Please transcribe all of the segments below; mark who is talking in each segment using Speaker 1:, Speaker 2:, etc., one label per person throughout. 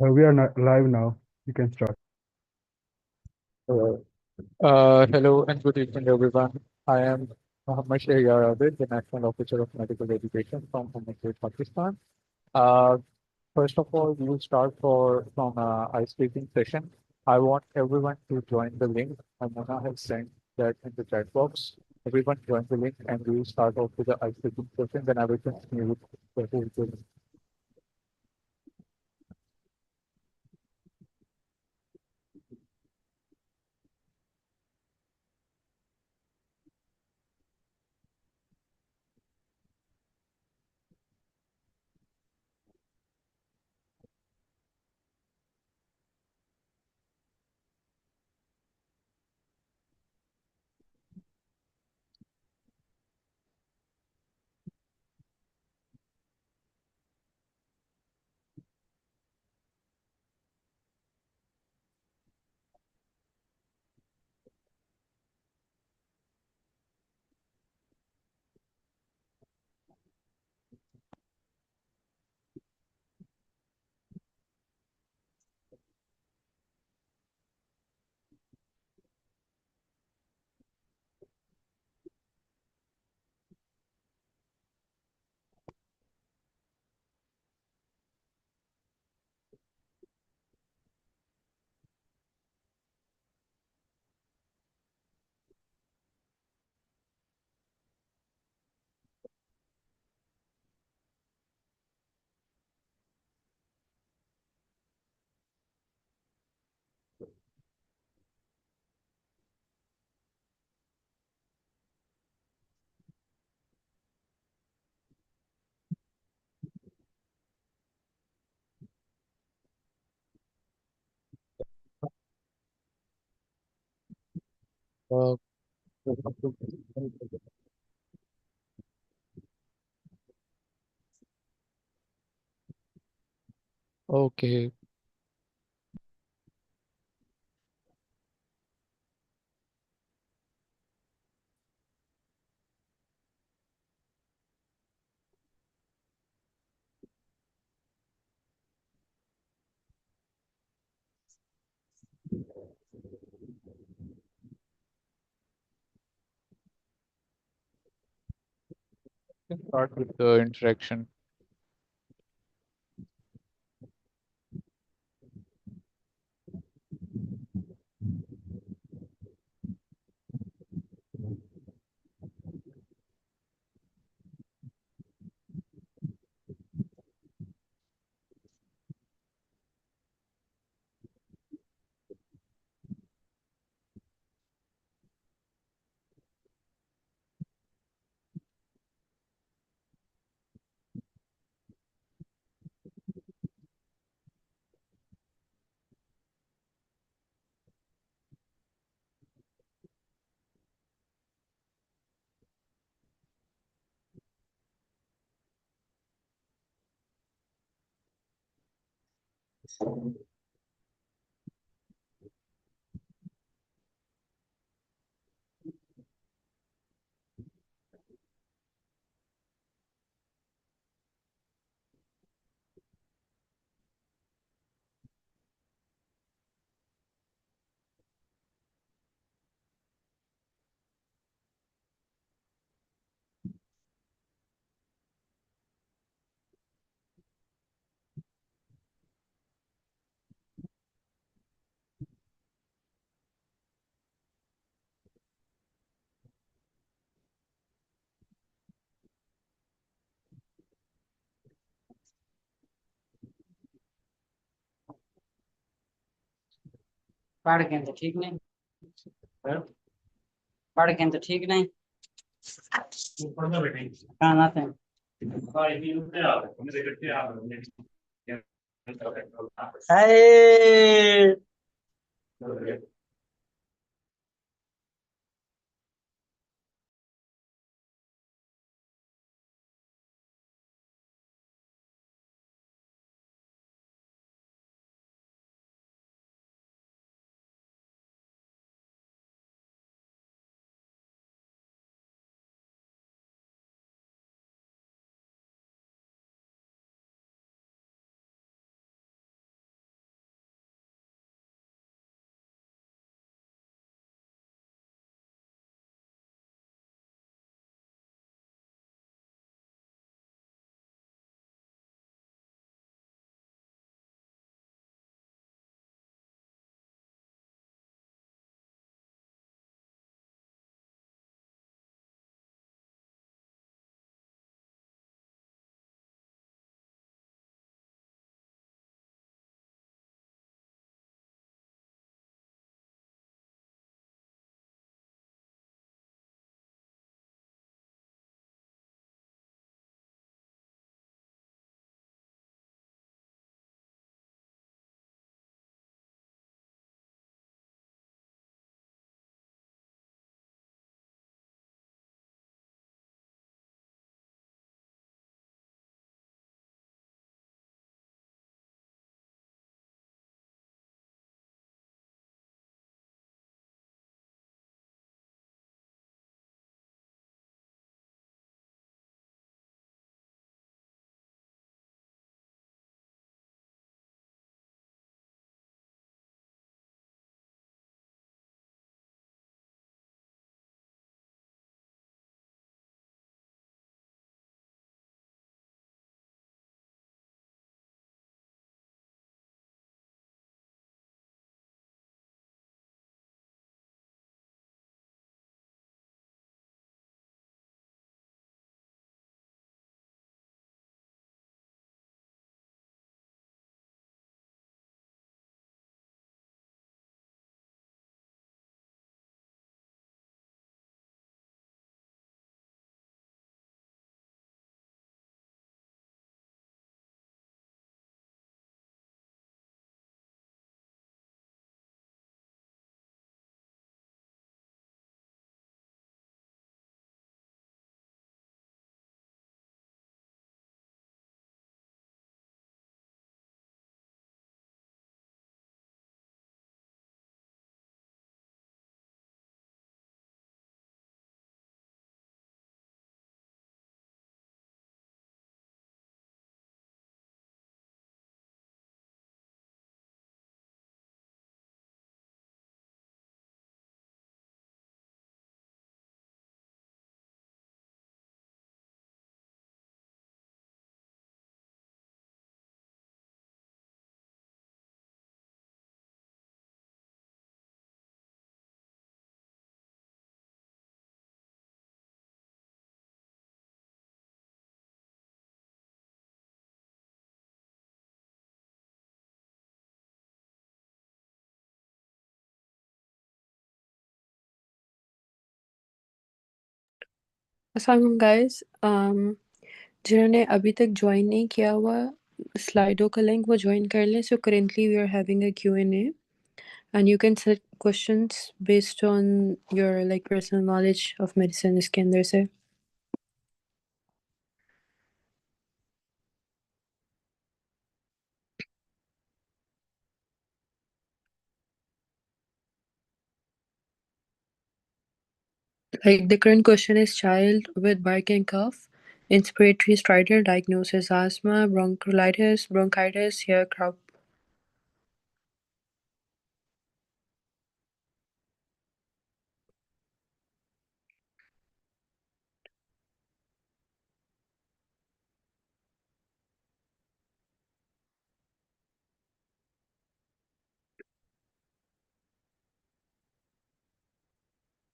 Speaker 1: We are not live now. You can start.
Speaker 2: Hello. Hello and good evening, everyone. I am Muhammad Shahryar Abid, the National Officer of Medical Education from MSA-Pakistan. Uh, First of all, we will start from ice breaking session. I want everyone to join the link. Mona has sent that in the chat box. Everyone join the link and we will start off with the ice breaking session. Then I will continue with the whole thing. Uh, okay. Start with the interaction.
Speaker 3: पढ़ के तो ठीक नहीं पढ़ के तो ठीक नहीं कहाँ आते हैं Hey!
Speaker 4: अस्सलाम guys, जिन्होंने अभी तक ज्वाइन नहीं किया हुआ स्लाइडो का लिंक वो ज्वाइन कर लें. So currently we are having a Q&A and you can set questions based on your like personal knowledge of medicine इसके अंदर से. Like the current question is child with barking cough, inspiratory stridor, diagnosis asthma, bronchitis, hair crop.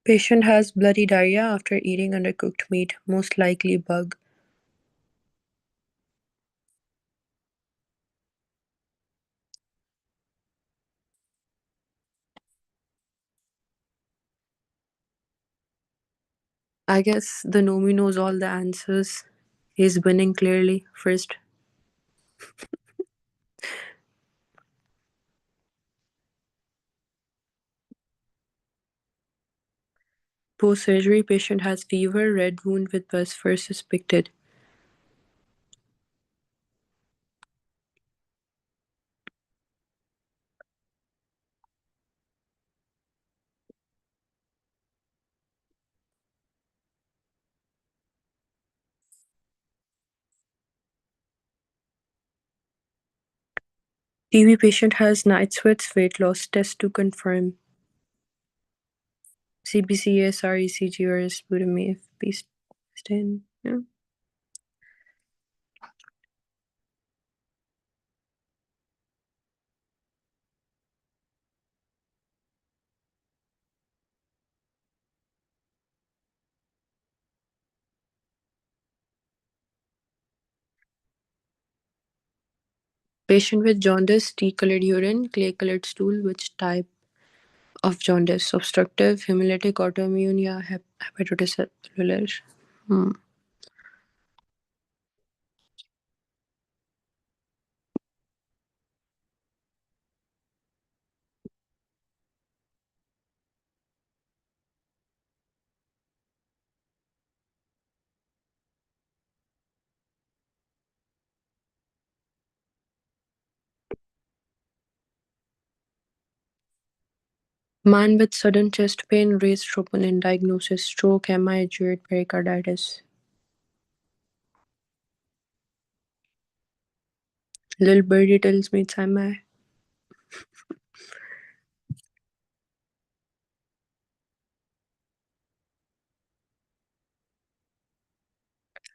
Speaker 4: Patient has bloody diarrhea after eating undercooked meat, most likely bug. I guess the Nomi knows all the answers. He's winning clearly first. Post-surgery patient has fever, red wound with pus first suspected. TB patient has night sweats, weight loss test to confirm. CBCS, RECG, or sputum if stand. Yeah. Patient with jaundice, tea-colored urine, clay-colored stool. Which type of jaundice? Obstructive, hemolytic, autoimmune, या hepatitis cellular? Man with sudden chest pain, raised troponin, diagnosis, stroke, MI, acute pericarditis. Little birdie tells me it's MI.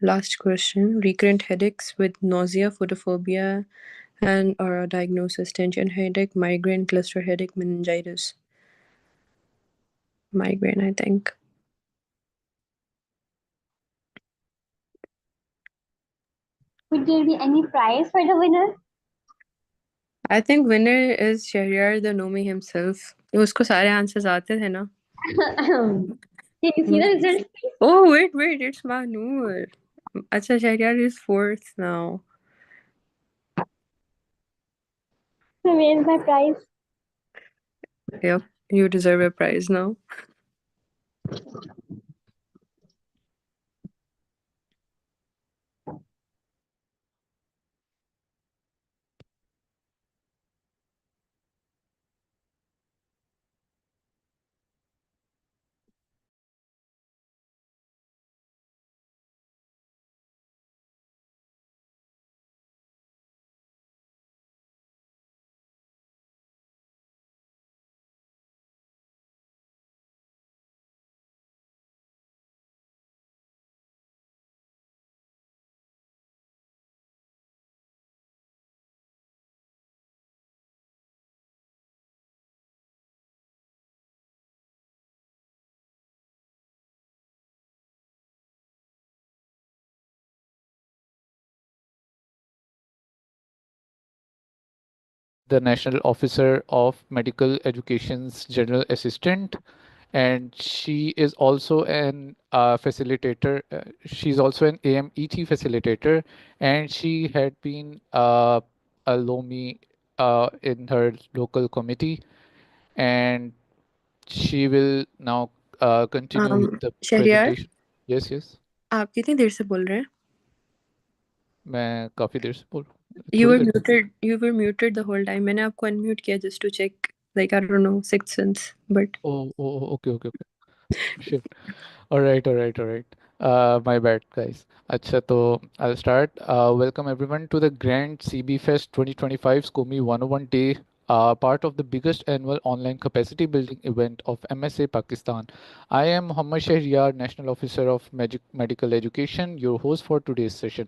Speaker 4: Last question. Recurrent headaches with nausea, photophobia, and or a diagnosis: tension headache, migraine, cluster headache, meningitis. Migraine, I think.
Speaker 5: Would there be any prize for the winner?
Speaker 4: I think winner is Shahryar the Nomi himself. उसको सारे answers आते थे ना?
Speaker 5: Can you see the results?
Speaker 4: Oh wait, it's Mahnoor. अच्छा, Shahryar is fourth now.
Speaker 5: So where's my prize?
Speaker 4: Yep, you deserve a prize now.
Speaker 2: The National Officer of Medical Education's General Assistant, and she is also an facilitator. She's also an AMET facilitator, and she had been a LOMI in her local committee, and she will now continue with the
Speaker 4: Shahryar
Speaker 2: presentation. Yes, yes.
Speaker 4: आप कितनी देर से बोल रहे हैं?
Speaker 2: मैं काफी देर से बोल रहा हूँ
Speaker 4: You
Speaker 2: थोड़ी
Speaker 4: were
Speaker 2: there
Speaker 4: muted. You were muted the whole time. मैंने आपको unmute किया just to check, like I don't know, sixth sense, but
Speaker 2: oh oh okay okay okay shit alright alright alright my bad guys. अच्छा तो I'll start. Welcome everyone to the Grand CB Fest 2025 SCOME 101 day, part of the biggest annual online capacity building event of MSA Pakistan. I am Muhammad Shahriyar, National Officer of Medical Education, your host for today's session.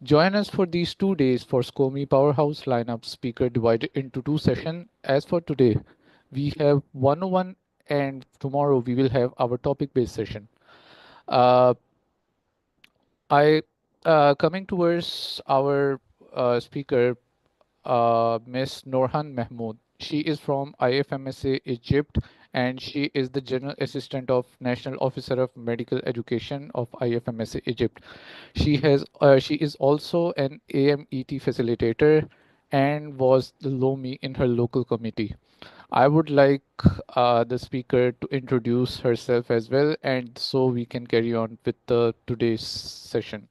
Speaker 2: Join us for these 2 days for SCOME Powerhouse lineup speaker divided into two sessions. As for today, we have 101, and tomorrow we will have our topic based session. Uh, I Coming towards our speaker, Miss Norhan Mahmood. She is from IFMSA Egypt, and she is the General Assistant of National Officer of Medical Education of IFMSA Egypt. She is also an AMET facilitator and was the LOMI in her local committee. I would like the speaker to introduce herself as well, and so we can carry on with the today's session.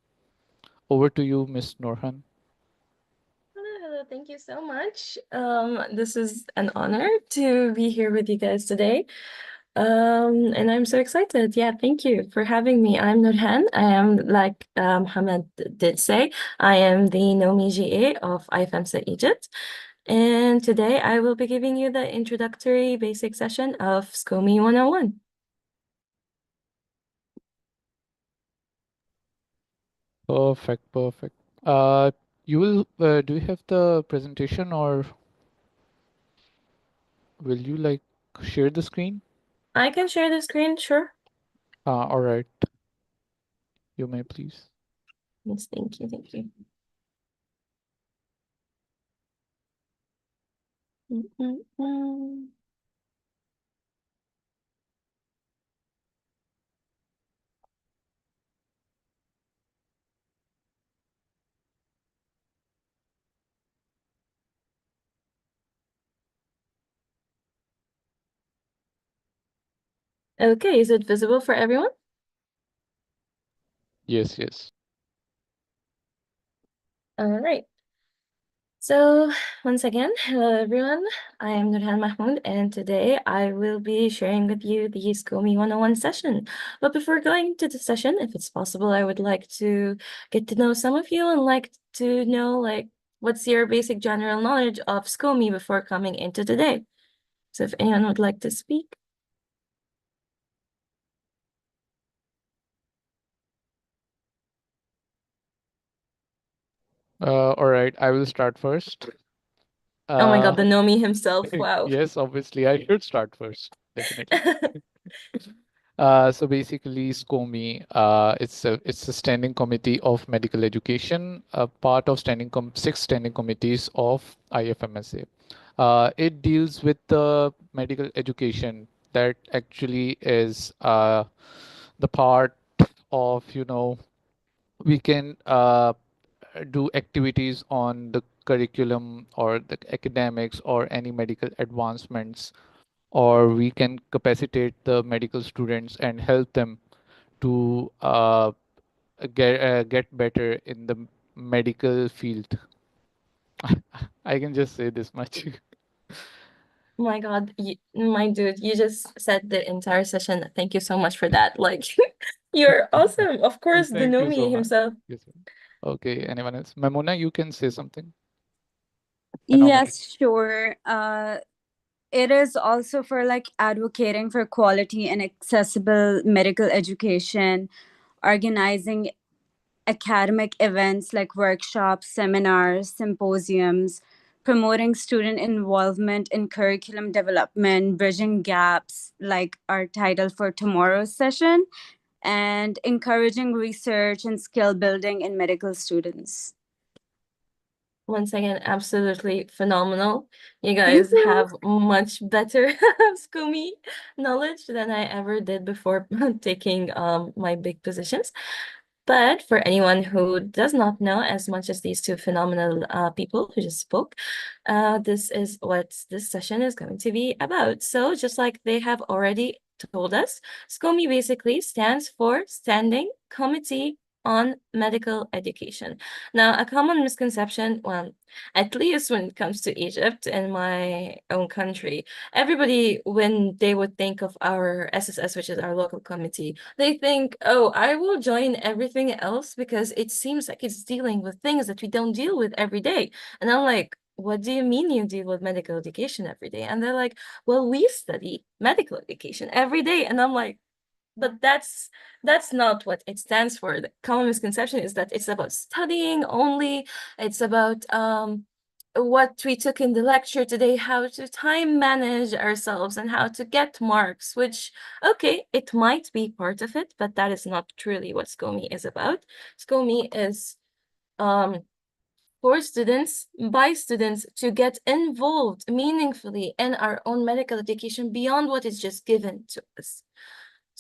Speaker 2: Over to you, Miss Norhan.
Speaker 6: Hello, thank you so much. This is an honor to be here with you guys today. And I'm so excited. Yeah, thank you for having me. I'm Nurhan. I am, like Mohammed did say, I am the NOMI GA of IFMSA Egypt. And today I will be giving you the introductory basic session of SCOME 101.
Speaker 2: Perfect, perfect. You will, do you have the presentation, or will you like share the screen?
Speaker 6: I can share the screen, sure.
Speaker 2: All right. You may please.
Speaker 6: Yes, thank you, thank you. Okay, is it visible for everyone?
Speaker 2: Yes, yes.
Speaker 6: All right. So once again, hello everyone. I am Nurhan Mahmoud, and today I will be sharing with you the SCOME 101 session. But before going to the session, if it's possible, I would like to get to know some of you and like to know what's your basic general knowledge of SCOME before coming into today. So if anyone would like to speak.
Speaker 2: All right, I will start first.
Speaker 6: Oh my God, the NOMI himself. Wow.
Speaker 2: Yes, obviously, I should start first, definitely. So basically, SCOME, it's a standing committee of medical education, a part of six standing committees of IFMSA. It deals with the medical education that actually is the part of, we can do activities on the curriculum or the academics or any medical advancements, or we can capacitate the medical students and help them to get better in the medical field. I can just say this much.
Speaker 6: My God, my dude, you just said the entire session. Thank you so much for that. Like, you're awesome. Of course, the
Speaker 2: Thank you
Speaker 6: NOMI
Speaker 2: so much.
Speaker 6: himself.
Speaker 2: Yes, ma'am. Okay, anyone else? Mamona, you can say something. And how many?
Speaker 7: Yes, sure. It is also for like advocating for quality and accessible medical education, organizing academic events like workshops, seminars, symposiums, promoting student involvement in curriculum development, bridging gaps, like our title for tomorrow's session, and encouraging research and skill building in medical students.
Speaker 6: once again, absolutely phenomenal. You guys have much better SCOME knowledge than I ever did before taking my big positions. But for anyone who does not know as much as these two phenomenal people who just spoke, this is what this session is going to be about. So just like they have already told us, SCOME basically stands for Standing Committee on Medical Education. Now, a common misconception, well, at least when it comes to Egypt and my own country, everybody, when they would think of our SSS, which is our local committee, they think, oh, I will join everything else because it seems like it's dealing with things that we don't deal with every day. And I'm like, what do you mean you deal with medical education every day? And they're like, well, we study medical education every day. And I'm like, but that's not what it stands for. The common misconception is that it's about studying only. It's about what we took in the lecture today, how to time manage ourselves and how to get marks, which, okay, it might be part of it, but that is not truly what SCOME is about. SCOME is for students, by students, to get involved meaningfully in our own medical education beyond what is just given to us.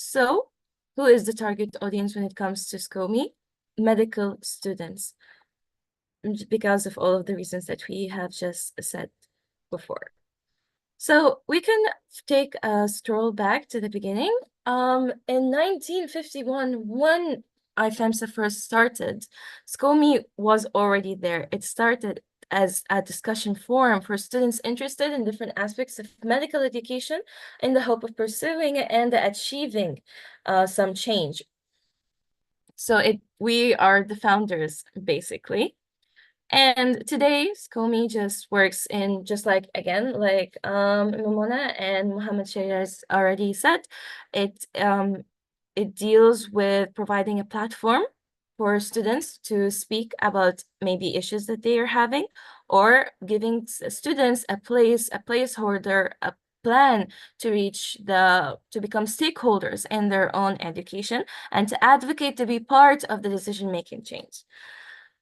Speaker 6: So, who is the target audience when it comes to SCOME? Medical students, because of all of the reasons that we have just said before. So we can take a stroll back to the beginning. In 1951, when IFEMSA first started, SCOME was already there. It started as a discussion forum for students interested in different aspects of medical education in the hope of pursuing and achieving some change. So we are the founders, basically. And today, SCOME just works in, just like, again, like Momona and Muhammad Shayaz already said, it deals with providing a platform for students to speak about maybe issues that they are having, or giving students a placeholder, a plan to become stakeholders in their own education and to advocate to be part of the decision-making change.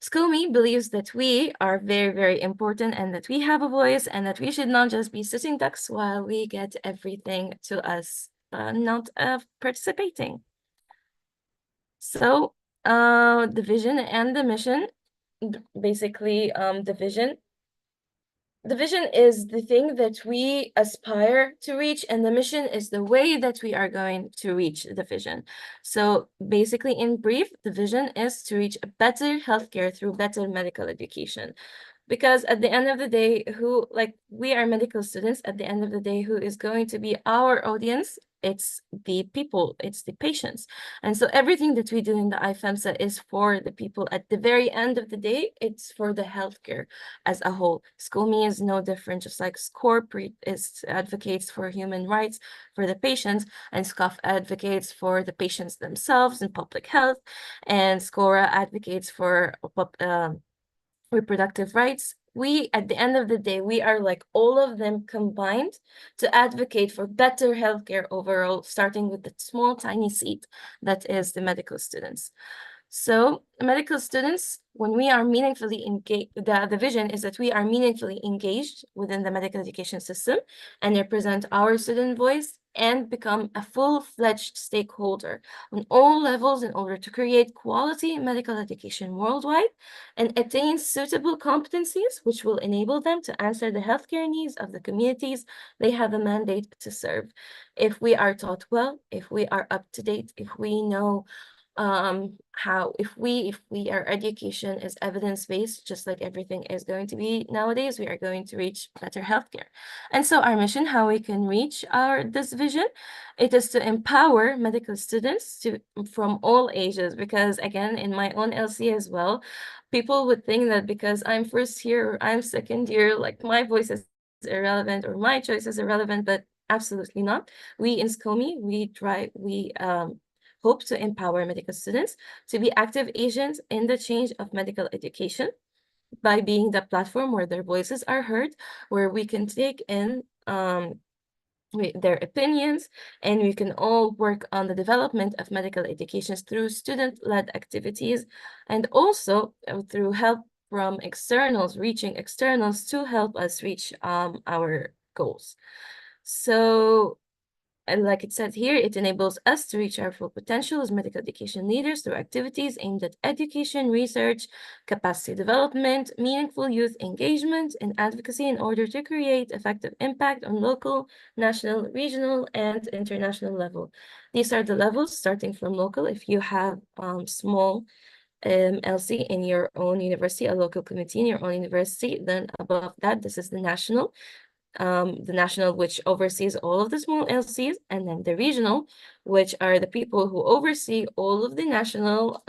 Speaker 6: SCOME believes that we are very, very important and that we have a voice and that we should not just be sitting ducks while we get everything to us, not participating. So the vision and the mission, basically the vision is the thing that we aspire to reach, and the mission is the way that we are going to reach the vision. So basically, in brief, the vision is to reach a better healthcare through better medical education. Because at the end of the day, we are medical students, at the end of the day, who is going to be our audience? It's the people, it's the patients. And so everything that we do in the IFEMSA is for the people. At the very end of the day, it's for the healthcare as a whole. SCOME is no different, just like SCORE advocates for human rights for the patients, and SCOF advocates for the patients themselves in public health, and SCORA advocates for reproductive rights. We, at the end of the day, we are like all of them combined to advocate for better healthcare overall, starting with the small, tiny seed that is the medical students. So medical students, when we are meaningfully engaged, the vision is that we are meaningfully engaged within the medical education system and represent our student voice and become a full-fledged stakeholder on all levels in order to create quality medical education worldwide and attain suitable competencies which will enable them to answer the healthcare needs of the communities they have a mandate to serve. If we are taught well, if we are up to date, if we know if our education is evidence-based, just like everything is going to be nowadays, we are going to reach better healthcare. And so our mission, how we can reach this vision, it is to empower medical students from all ages, because again, in my own LC as well, people would think that because I'm first year or I'm second year, like my voice is irrelevant or my choice is irrelevant, but absolutely not. We in SCOME, we hope to empower medical students to be active agents in the change of medical education by being the platform where their voices are heard, where we can take in their opinions, and we can all work on the development of medical education through student-led activities, and also through from externals, reaching externals to help us reach our goals. So, and like it said here, it enables us to reach our full potential as medical education leaders through activities aimed at education, research, capacity development, meaningful youth engagement, and advocacy in order to create effective impact on local, national, regional, and international level. These are the levels starting from local. If you have small LC in your own university, a local committee in your own university, then above that, this is the national which oversees all of the small LCs, and then the regional, which are the people who oversee all of the national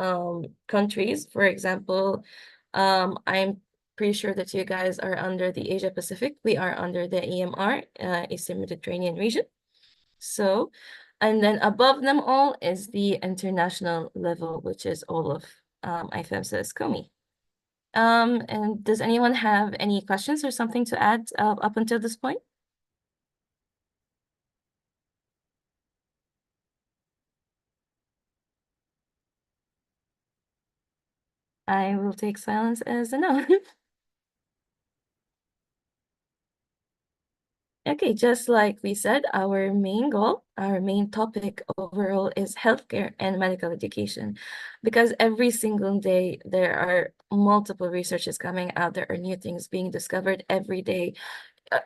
Speaker 6: countries. For example, I'm pretty sure that you guys are under the Asia Pacific. We are under the EMR, Eastern Mediterranean region. So, and then above them all is the international level, which is all of IFEMSA SCOME. And does anyone have any questions or something to add up until this point? I will take silence as a no. Okay, just like we said, our main goal, our main topic overall is healthcare and medical education, because every single day there are multiple researches coming out, there are new things being discovered every day.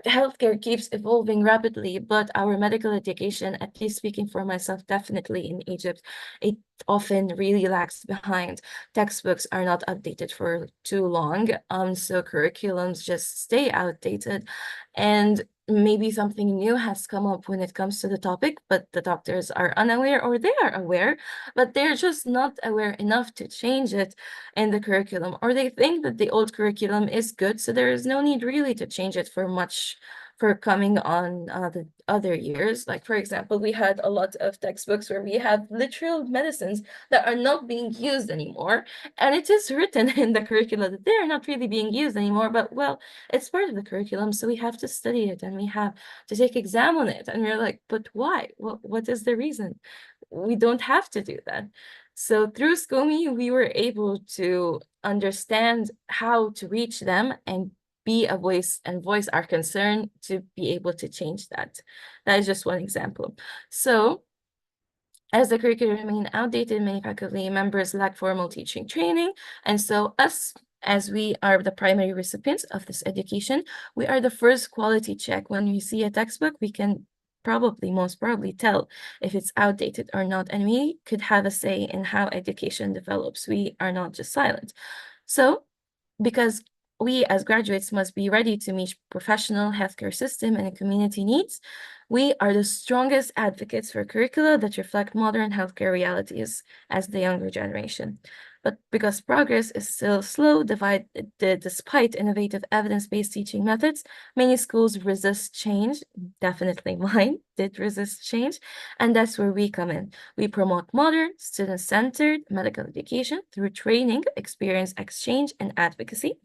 Speaker 6: Healthcare keeps evolving rapidly, but our medical education, at least speaking for myself, definitely in Egypt, it often really lags behind. Textbooks are not updated for too long, so curriculums just stay outdated, and maybe something new has come up when it comes to the topic, but the doctors are unaware, or they are aware, but they're just not aware enough to change it in the curriculum, or they think that the old curriculum is good, so there is no need really to change it for coming on the other years. Like, for example, we had a lot of textbooks where we have literal medicines that are not being used anymore, and it is written in the curriculum that they are not really being used anymore, but well, it's part of the curriculum, so we have to study it and we have to take exam on it, and we're like, but why? What is the reason? We don't have to do that. So through SCOME, we were able to understand how to reach them and be a voice and voice our concern to be able to change that. That is just one example. So as the curriculum remain outdated, many faculty members lack formal teaching training. And so us, as we are the primary recipients of this education, we are the first quality check. When we see a textbook, we can most probably tell if it's outdated or not, and we could have a say in how education develops. We are not just silent. So, because we as graduates must be ready to meet professional healthcare system and community needs, we are the strongest advocates for curricula that reflect modern healthcare realities as the younger generation. But because progress is still slow, despite innovative evidence-based teaching methods, many schools resist change. Definitely mine did resist change, and that's where we come in. We promote modern, student-centered medical education through training, experience exchange, and advocacy.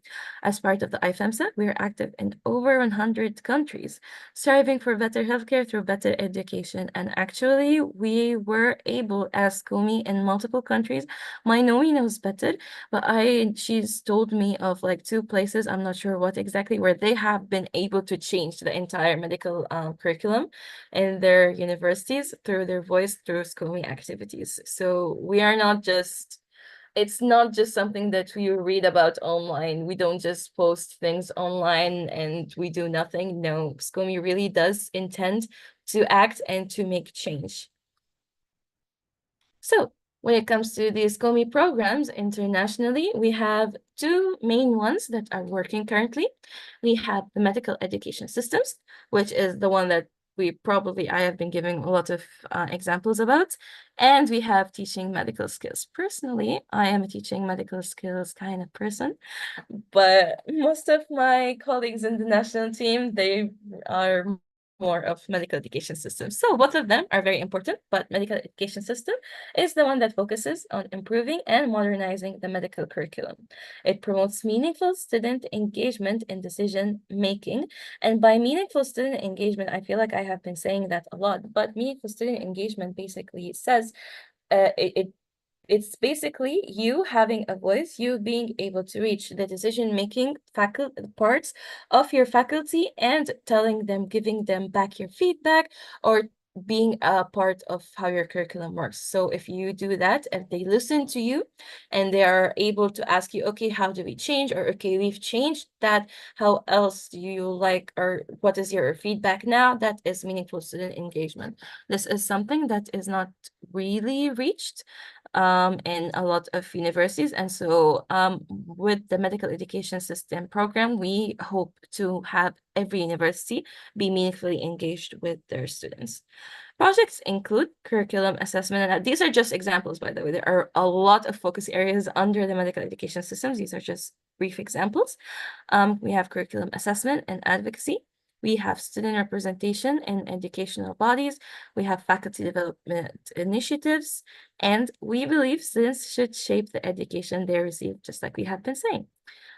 Speaker 6: As part of the IFEMSA, we are active in over 100 countries, striving for better healthcare through better education. And actually, we were able, as SCOME in multiple countries, my Noe knows better, but she's told me of like 2 places, I'm not sure what exactly, where they have been able to change the entire medical curriculum in their universities through their voice, through SCOME activities. So we are not just, it's not just something that we read about online. We don't just post things online and we do nothing. No, SCOME really does intend to act and to make change. So when it comes to the SCOME programs internationally, we have 2 main ones that are working currently. We have the medical education systems, which is the one that I have been giving a lot of examples about. And we have teaching medical skills. Personally, I am a teaching medical skills kind of person, but most of my colleagues in the national team, they are more of medical education systems. So both of them are very important, but medical education system is the one that focuses on improving and modernizing the medical curriculum. It promotes meaningful student engagement in decision making. And by meaningful student engagement, I feel like I have been saying that a lot, but meaningful student engagement basically says it it's basically you having a voice, you being able to reach the decision-making parts of your faculty and telling them, giving them back your feedback, or being a part of how your curriculum works. So if you do that, if they listen to you and they are able to ask you, okay, how do we change? Or okay, we've changed that. How else do you like, or what is your feedback now? That is meaningful student engagement. This is something that is not really reached in a lot of universities. And so with the medical education system program, we hope to have every university be meaningfully engaged with their students. Projects include curriculum assessment, and these are just examples, by the way. There are a lot of focus areas under the medical education systems. These are just brief examples. We have curriculum assessment and advocacy. We have student representation in educational bodies. We have faculty development initiatives, and we believe students should shape the education they receive, just like we have been saying.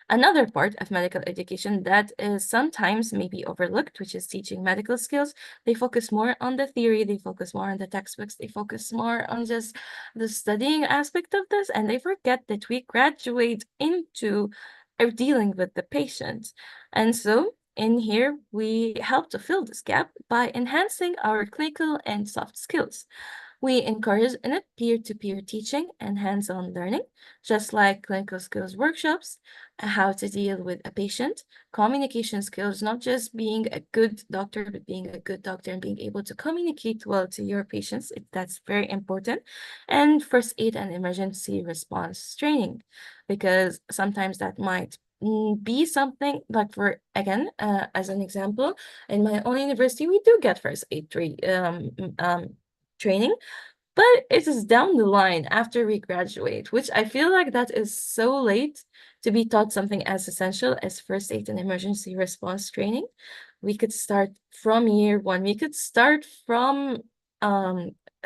Speaker 6: Another part of medical education that is sometimes maybe overlooked, which is teaching medical skills. They focus more on the theory, they focus more on the textbooks, they focus more on just the studying aspect of this, and they forget that we graduate into dealing with the patient. And so in here, we help to fill this gap by enhancing our clinical and soft skills. We encourage in it peer-to-peer teaching and hands-on learning, just like clinical skills workshops, how to deal with a patient, communication skills, not just being a good doctor, but being a good doctor and being able to communicate well to your patients. That's very important. And first aid and emergency response training, because sometimes that might be something like, for again, as an example, in my own university, we do get first aid training, but it is down the line after we graduate, which I feel like that is so late to be taught something as essential as first aid and emergency response training. We could start from year one. We could start from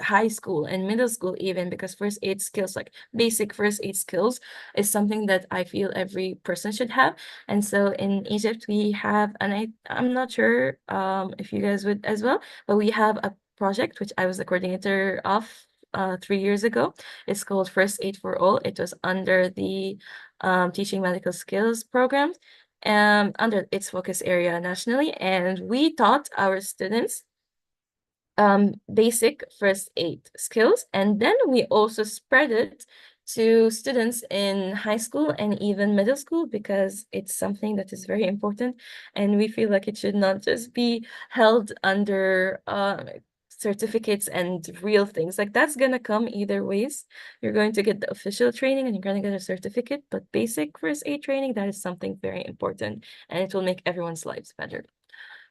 Speaker 6: high school and middle school even, because first aid skills, like basic first aid skills, is something that I feel every person should have. And so in Egypt we have, and I'm not sure if you guys would as well, but we have a project which I was the coordinator of 3 years ago. It's called First Aid for All. It was under the Teaching Medical Skills program, under its focus area nationally, and we taught our students basic first aid skills, and then we also spread it to students in high school and even middle school, because it's something that is very important, and we feel like it should not just be held under certificates and real things. Like, that's gonna come either ways. You're going to get the official training and you're gonna get a certificate, but basic first aid training, that is something very important, and it will make everyone's lives better.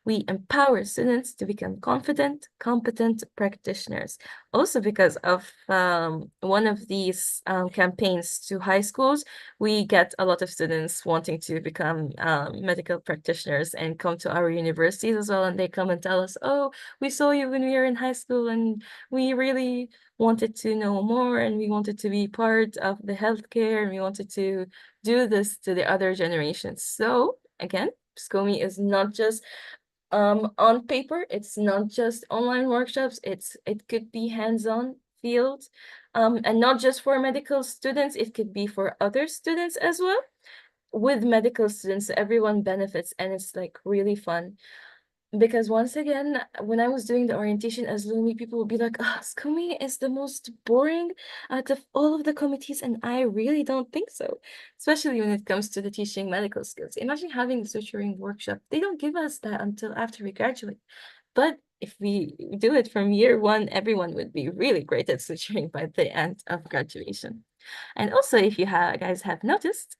Speaker 6: We empower students to become confident, competent practitioners. Also, because of one of these campaigns to high schools, we get a lot of students wanting to become medical practitioners and come to our universities as well. And they come and tell us, oh, we saw you when we were in high school and we really wanted to know more, and we wanted to be part of the healthcare, and we wanted to do this to the other generations. So again, SCOME is not just on paper, it's not just online workshops, it could be hands-on field, and not just for medical students, it could be for other students as well. With medical students, everyone benefits, and it's like really fun. Because once again, when I was doing the orientation as Lumi, people would be like, SCOME is the most boring out of all of the committees, and I really don't think so, especially when it comes to the teaching medical skills. Imagine having the suturing workshop. They don't give us that until after we graduate. But if we do it from year one, everyone would be really great at suturing by the end of graduation. And also, if you guys have noticed,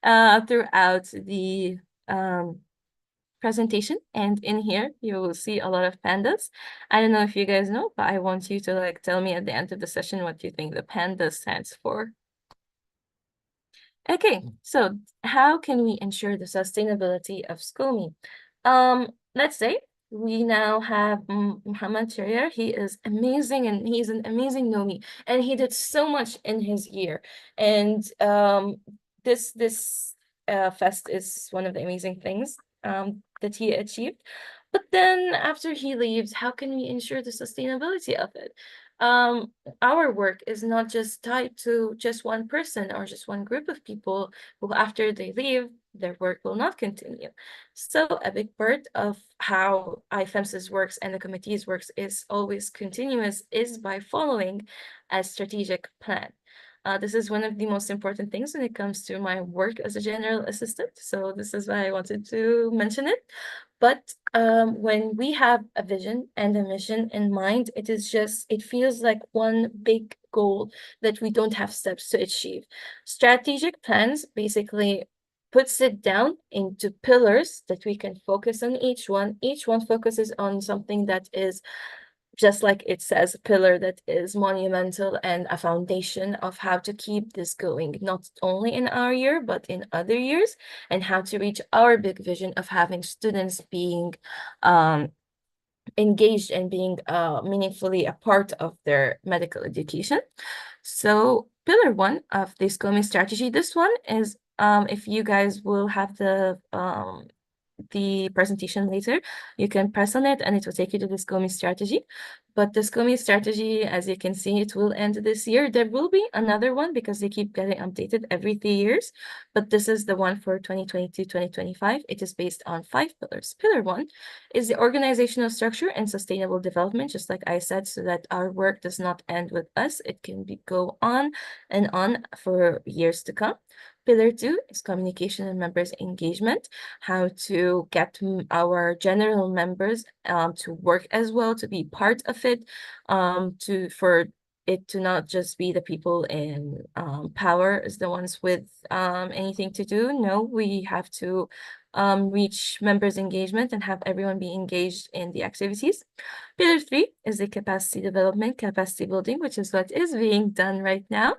Speaker 6: throughout the presentation and in here you will see a lot of pandas. I don't know if you guys know, but I want you to like tell me at the end of the session what you think the panda stands for. Okay, so how can we ensure the sustainability of SCOME? Let's say we now have Muhammad Sharir. He is amazing, and he's an amazing Nomi, and he did so much in his year. And this fest is one of the amazing things that he achieved. But then after he leaves, how can we ensure the sustainability of it? our work is not just tied to just one person or just one group of people who, after they leave, their work will not continue. So a big part of how IFEMS's works and the committee's works is always continuous is by following a strategic plan. This is one of the most important things when it comes to my work as a general assistant. So this is why I wanted to mention it. But when we have a vision and a mission in mind, it feels like one big goal that we don't have steps to achieve. Strategic plans basically puts it down into pillars that we can focus on each one. Each one focuses on something that is, just like it says, a pillar that is monumental and a foundation of how to keep this going, not only in our year, but in other years, and how to reach our big vision of having students being engaged and being meaningfully a part of their medical education. So pillar one of the SCOME strategy, this one is, if you guys will have the presentation later, you can press on it and it will take you to the SCOME strategy. But the SCOME strategy, as you can see, it will end this year. There will be another one because they keep getting updated every 3 years. But this is the one for 2022-2025. It is based on 5 pillars. Pillar 1 is the organizational structure and sustainable development, just like I said, so that our work does not end with us. It can go on and on for years to come. Pillar 2 is communication and members engagement, how to get our general members to work as well, to be part of it, for it to not just be the people in power as the ones with anything to do. No, we have to reach members' engagement and have everyone be engaged in the activities. Pillar 3 is the capacity development, capacity building, which is what is being done right now.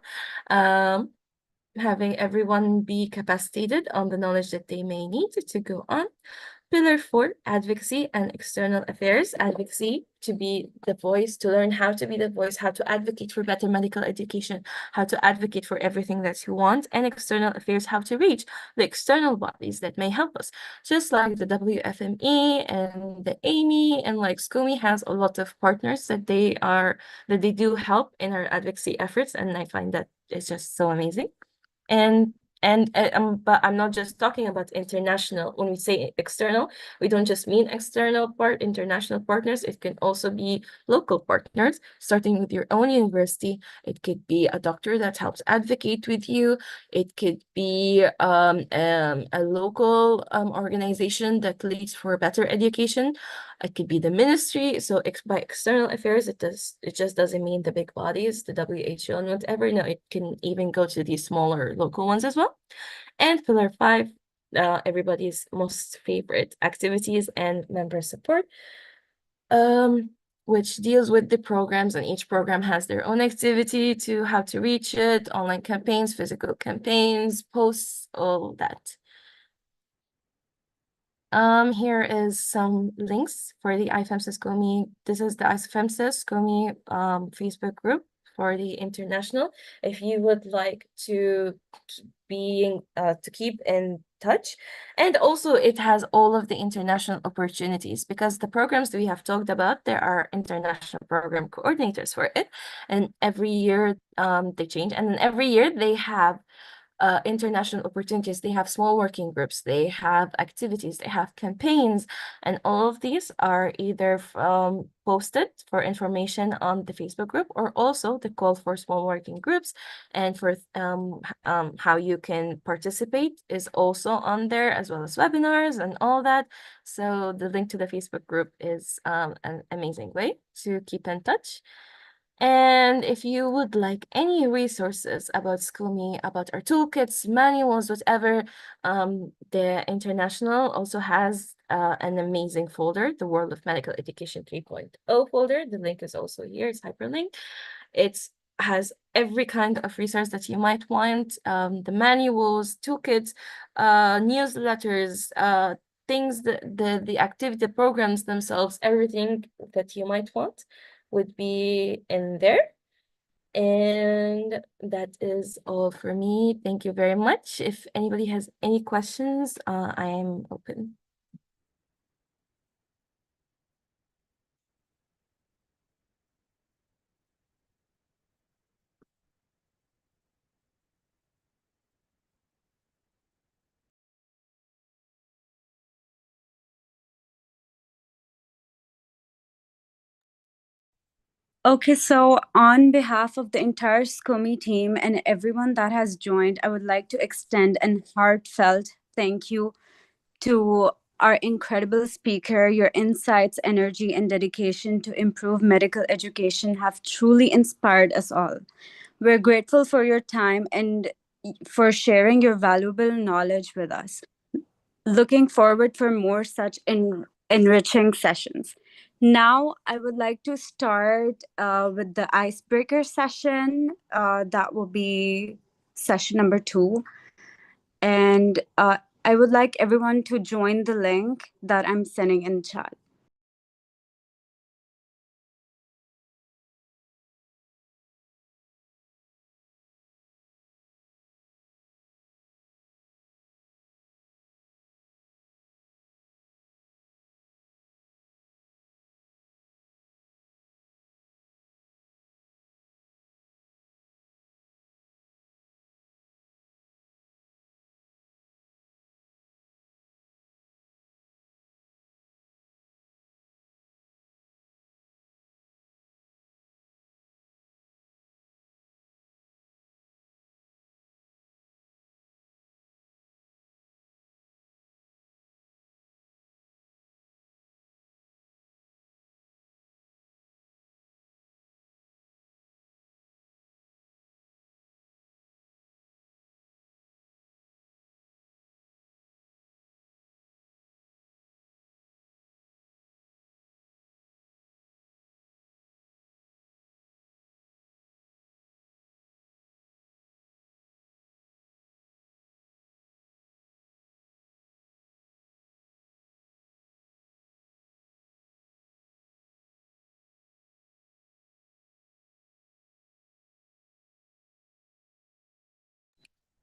Speaker 6: Having everyone be capacitated on the knowledge that they may need to go on. Pillar 4, advocacy and external affairs. Advocacy, to be the voice, to learn how to be the voice, how to advocate for better medical education, how to advocate for everything that you want, and external affairs, how to reach the external bodies that may help us. Just like the WFME and the AME and like SCOME has a lot of partners that they do help in our advocacy efforts, and I find that it's just so amazing. But I'm not just talking about international. When we say external, we don't just mean international partners. It can also be local partners, starting with your own university. It could be a doctor that helps advocate with you. It could be a local organization that leads for better education. It could be the ministry. So by external affairs, it just doesn't mean the big bodies, the WHO and whatever. No, it can even go to these smaller local ones as well. And pillar 5, everybody's most favorite, activities and member support, which deals with the programs, and each program has their own activity to how to reach it, online campaigns, physical campaigns, posts, all that. Here is some links for the IFEMSA SCOME. This is the IFEMSA SCOME Facebook group for the international. If you would like to keep in touch, and also it has all of the international opportunities, because the programs that we have talked about, there are international program coordinators for it, and every year they change, and then every year they have international opportunities. They have small working groups, they have activities, they have campaigns, and all of these are either posted for information on the Facebook group, or also the call for small working groups, and for how you can participate is also on there, as well as webinars and all that. So the link to the Facebook group is an amazing way to keep in touch. And if you would like any resources about SCOME, about our toolkits, manuals, whatever, the International also has an amazing folder, the World of Medical Education 3.0 folder. The link is also here, it's hyperlinked. It has every kind of resource that you might want, the manuals, toolkits, newsletters, things, the activity programs themselves, everything that you might want would be in there. And that is all for me. Thank you very much. If anybody has any questions, I am open.
Speaker 7: Okay, so on behalf of the entire SCOME team and everyone that has joined, I would like to extend an heartfelt thank you to our incredible speaker. Your insights, energy, and dedication to improve medical education have truly inspired us all. We're grateful for your time and for sharing your valuable knowledge with us. Looking forward for more such enriching sessions. Now, I would like to start with the icebreaker session. That will be session number 2. And I would like everyone to join the link that I'm sending in chat.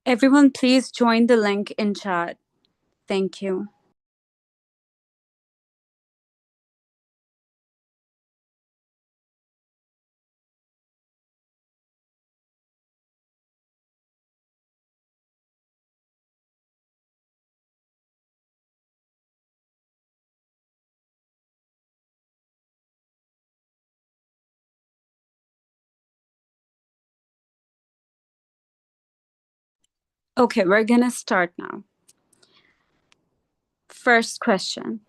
Speaker 7: Everyone, please join the link in chat. Thank you. Okay, we're gonna start now. First question.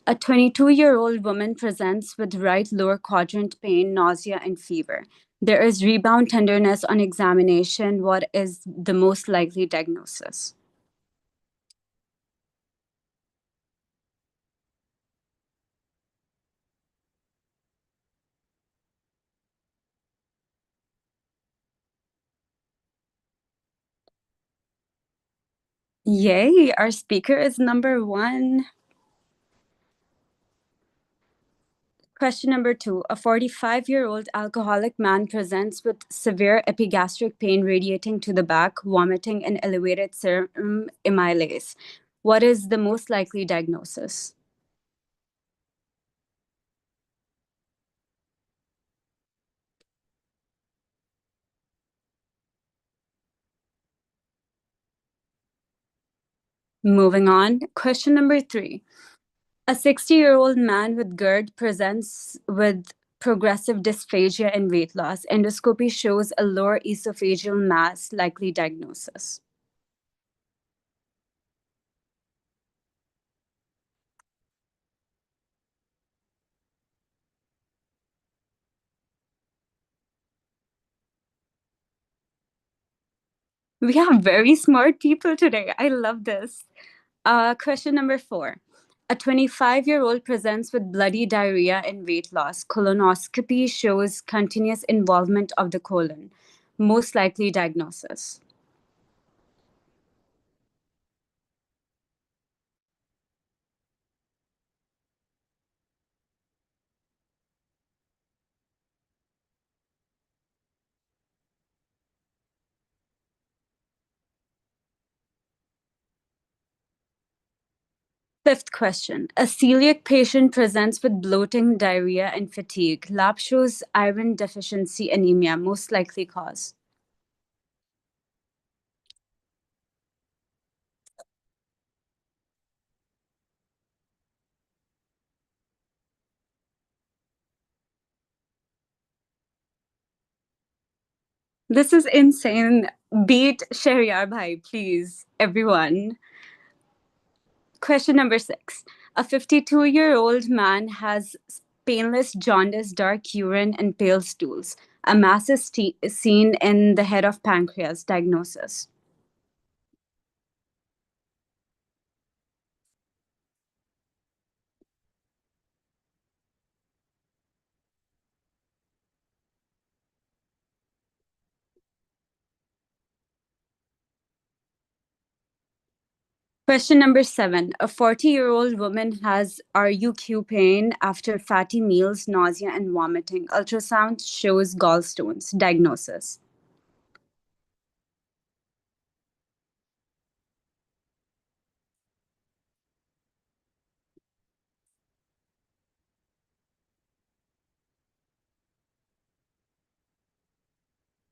Speaker 7: A 22-year-old woman presents with right lower quadrant pain, nausea, and fever. There is rebound tenderness on examination. What is the most likely diagnosis? Yay, our speaker is number 1. Question number 2. A 45-year-old alcoholic man presents with severe epigastric pain radiating to the back, vomiting, and elevated serum amylase. What is the most likely diagnosis? Moving on. Question number 3. A 60-year-old man with GERD presents with progressive dysphagia and weight loss. Endoscopy shows a lower esophageal mass, likely diagnosis. We have very smart people today. I love this. Question number 4. A 25-year-old presents with bloody diarrhea and weight loss. Colonoscopy shows continuous involvement of the colon. Most likely diagnosis. Fifth question. A celiac patient presents with bloating, diarrhea, and fatigue. Lab shows iron deficiency anemia, most likely cause. This is insane. Beat Shahryar Bhai, please, everyone. Question number 6. A 52-year-old man has painless jaundice, dark urine, and pale stools. A mass is seen in the head of pancreas. Diagnosis. Question number 7. A 40-year-old woman has RUQ pain after fatty meals, nausea, and vomiting. Ultrasound shows gallstones. Diagnosis.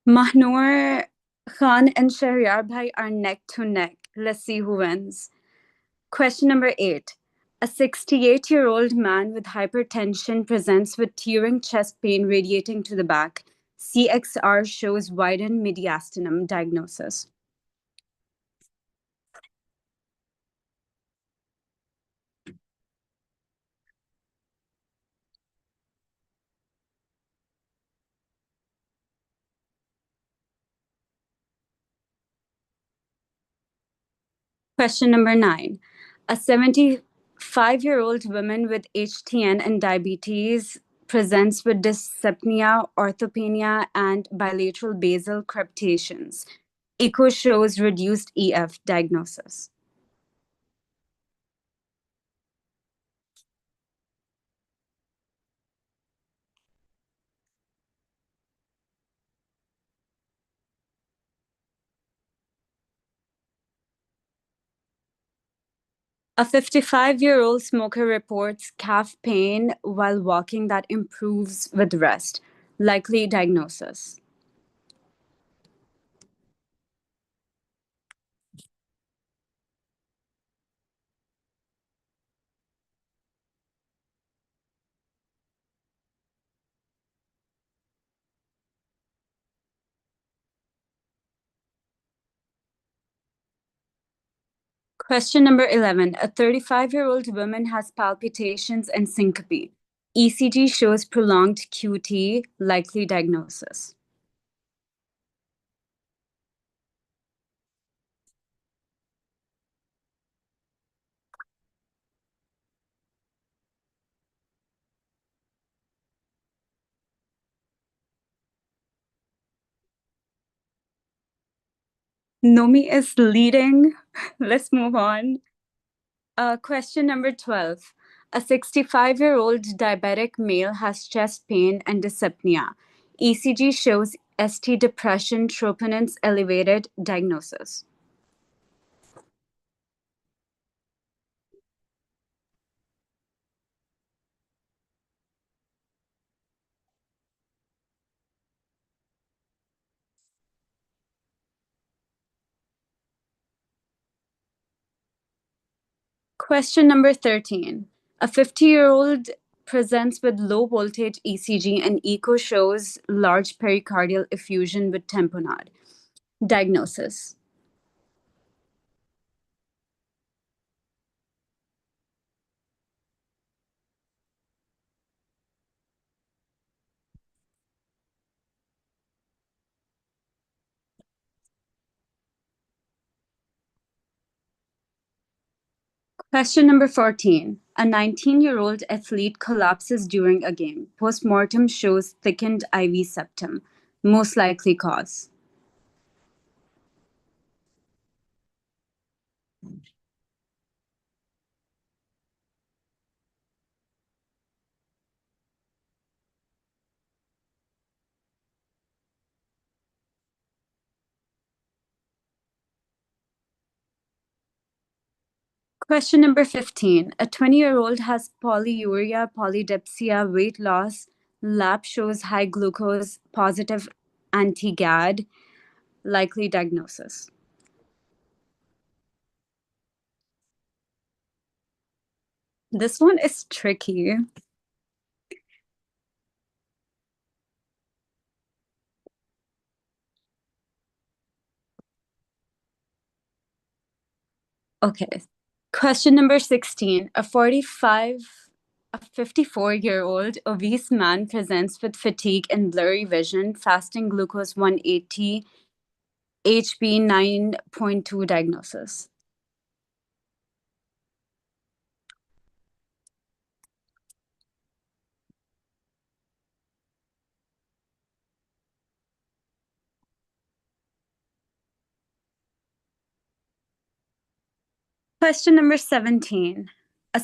Speaker 7: Mahnur Khan and Shahryar Bhai are neck to neck. Let's see who wins. Question number 8. A 68-year-old man with hypertension presents with tearing chest pain radiating to the back. CXR shows widened mediastinum. Diagnosis. Question number 9. A 75-year-old woman with HTN and diabetes presents with dyspnea, orthopnea, and bilateral basal crepitations. Echo shows reduced EF. Diagnosis. A 55-year-old smoker reports calf pain while walking that improves with rest. Likely diagnosis. Question number 11. A 35-year-old woman has palpitations and syncope. ECG shows prolonged QT. Likely diagnosis. Nomi is leading. Let's move on. Question number 12. A 65-year-old diabetic male has chest pain and dyspnea. ECG shows ST depression, troponins elevated. Diagnosis. Question number 13. A 50-year-old presents with low voltage ECG and echo shows large pericardial effusion with tamponade. Diagnosis. Question number 14. A 19-year-old athlete collapses during a game. Postmortem shows thickened IV septum. Most likely cause. Question number 15. A 20-year-old has polyuria, polydipsia, weight loss. Lab shows high glucose, positive anti-GAD. Likely diagnosis. This one is tricky. Okay. Question number 16. A 54-year-old obese man presents with fatigue and blurry vision, fasting glucose 180, HB 9.2 diagnosis. Question number 17. A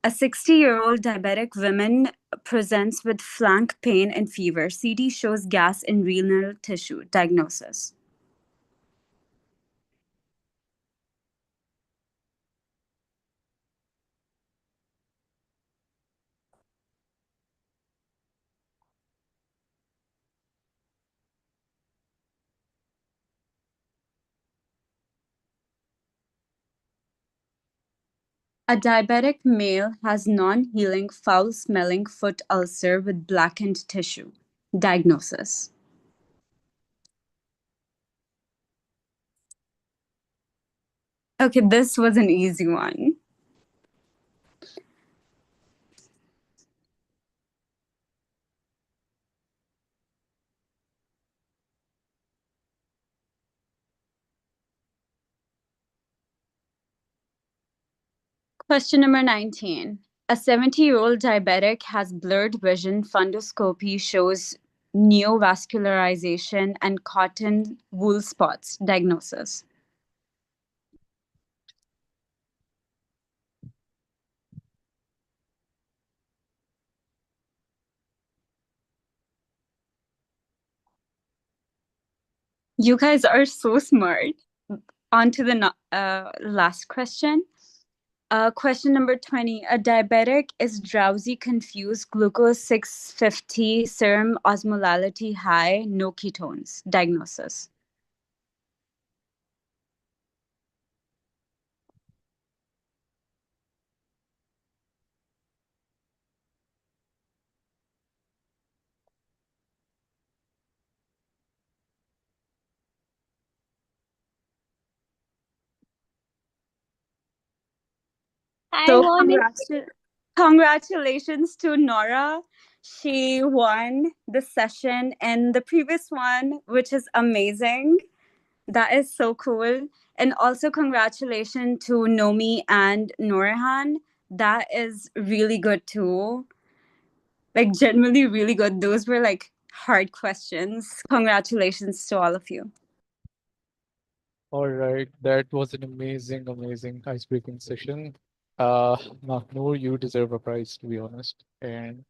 Speaker 7: 60-year-old diabetic woman presents with flank pain and fever. CD shows gas in renal tissue. Diagnosis. A diabetic male has non-healing, foul-smelling foot ulcer with blackened tissue. Diagnosis. Okay, this was an easy one. Question number 19. A 70-year-old diabetic has blurred vision. Fundoscopy shows neovascularization and cotton wool spots. Diagnosis. You guys are so smart. On to the last question. Question number 20. A diabetic is drowsy, confused, glucose 650, serum osmolality high, no ketones. Diagnosis.
Speaker 5: I
Speaker 7: So
Speaker 5: won it.
Speaker 7: congratulations to Nora. She won the session and the previous one, which is amazing. That is so cool. And also congratulations to Nomi and Norahan. That is really good too. Like genuinely really good. Those were like hard questions. Congratulations to all of you.
Speaker 2: All right, that was an amazing, amazing ice-breaking session. Mahnoor, you deserve a prize, to be honest. And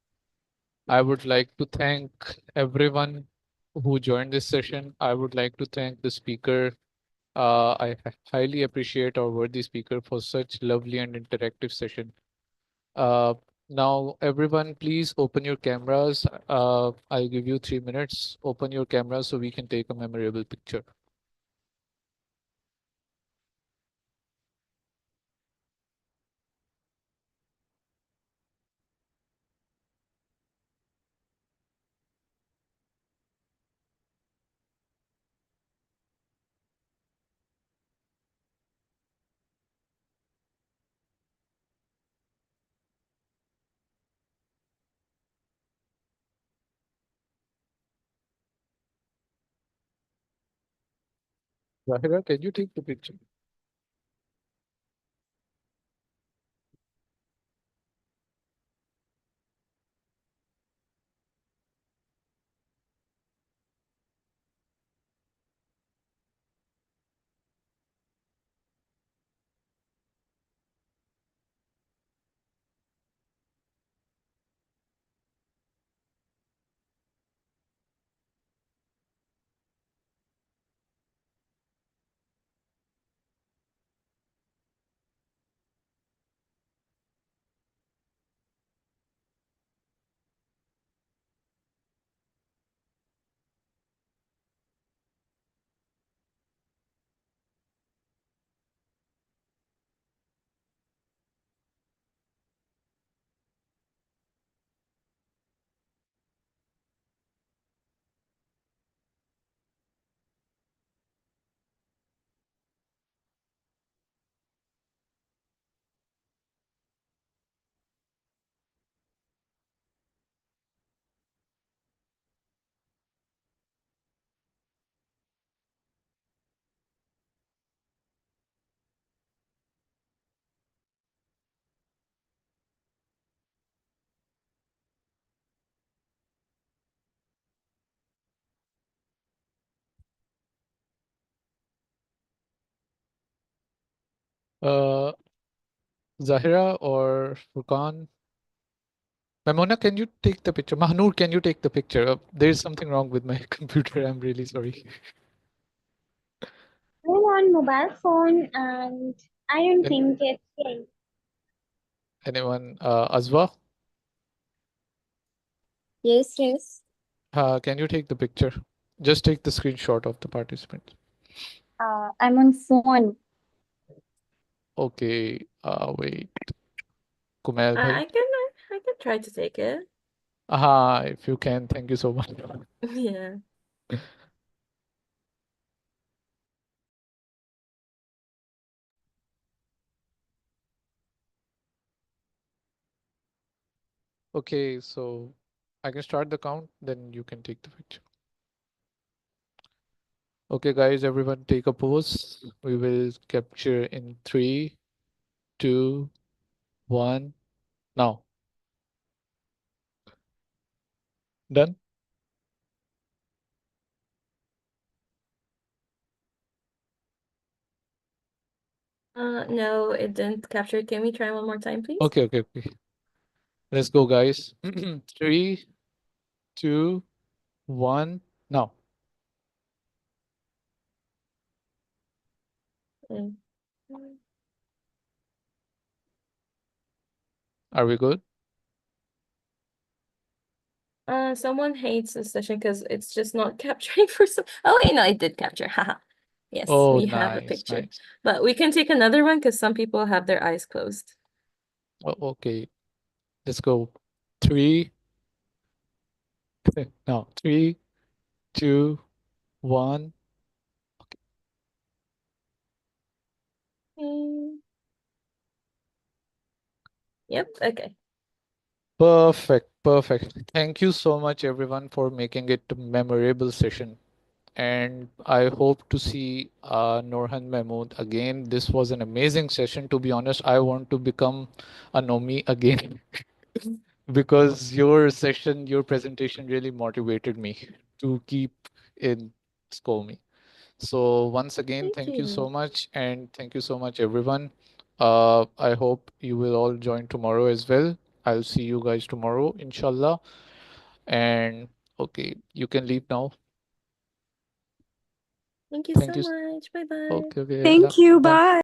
Speaker 2: I would like to thank everyone who joined this session. I would like to thank the speaker. Highly appreciate our worthy speaker for such lovely and interactive session. Uh, Now, everyone, please open your cameras. I'll give you 3 minutes. Open your cameras so we can take a memorable picture. Zahira, can you take the picture? Uh, Zahira or Furqan? Mamona, can you take the picture? Mahnoor, can you take the picture? There is something wrong with my computer. I'm really sorry.
Speaker 5: I'm on mobile phone and I don't
Speaker 2: An-
Speaker 5: think it's playing.
Speaker 2: Anyone? Azwa,
Speaker 6: Yes, yes.
Speaker 2: can you take the picture? Just take the screenshot of the participant.
Speaker 5: I'm on phone.
Speaker 2: Okay. Wait. Kumail bhai.
Speaker 6: I can try to take it.
Speaker 2: Aha, if you can, thank you so much.
Speaker 6: Yeah.
Speaker 2: Okay, so I can start the count, then you can take the picture. Okay, guys, everyone take a pose. We will capture in 3, 2, 1. Now. Done?
Speaker 6: No, it didn't capture. Can we try one more time, please?
Speaker 2: Okay. Let's go, guys. 3, 2, 1. Now.
Speaker 6: Mm.
Speaker 2: Are we good?
Speaker 6: Someone hates this session because it's just not capturing for some. Oh, wait, no, it did capture. Haha. Yes,
Speaker 2: Oh,
Speaker 6: we have a
Speaker 2: nice,
Speaker 6: picture.
Speaker 2: nice.
Speaker 6: But we can take another one because some people have their eyes closed.
Speaker 2: Okay, let's go. 3. Now, 3, 2, 1.
Speaker 6: Mm. Yep, okay.
Speaker 2: Perfect. Thank you so much, everyone, for making it a memorable session. And I hope to see Norhan Mahmood again. This was an amazing session. To be honest, I want to become a Nomi again because your session, your presentation really motivated me to keep in SCOME. So once again,
Speaker 6: Thank
Speaker 2: thank you so
Speaker 6: you.
Speaker 2: much, and thank you so much, everyone. I hope you will all join tomorrow as well. I'll see you guys tomorrow, inshallah. And okay, you can leave now.
Speaker 6: Thank you
Speaker 2: Thank
Speaker 6: so
Speaker 2: you.
Speaker 6: much. Bye bye.
Speaker 2: Okay,
Speaker 7: Thank you.
Speaker 2: done.
Speaker 7: Bye.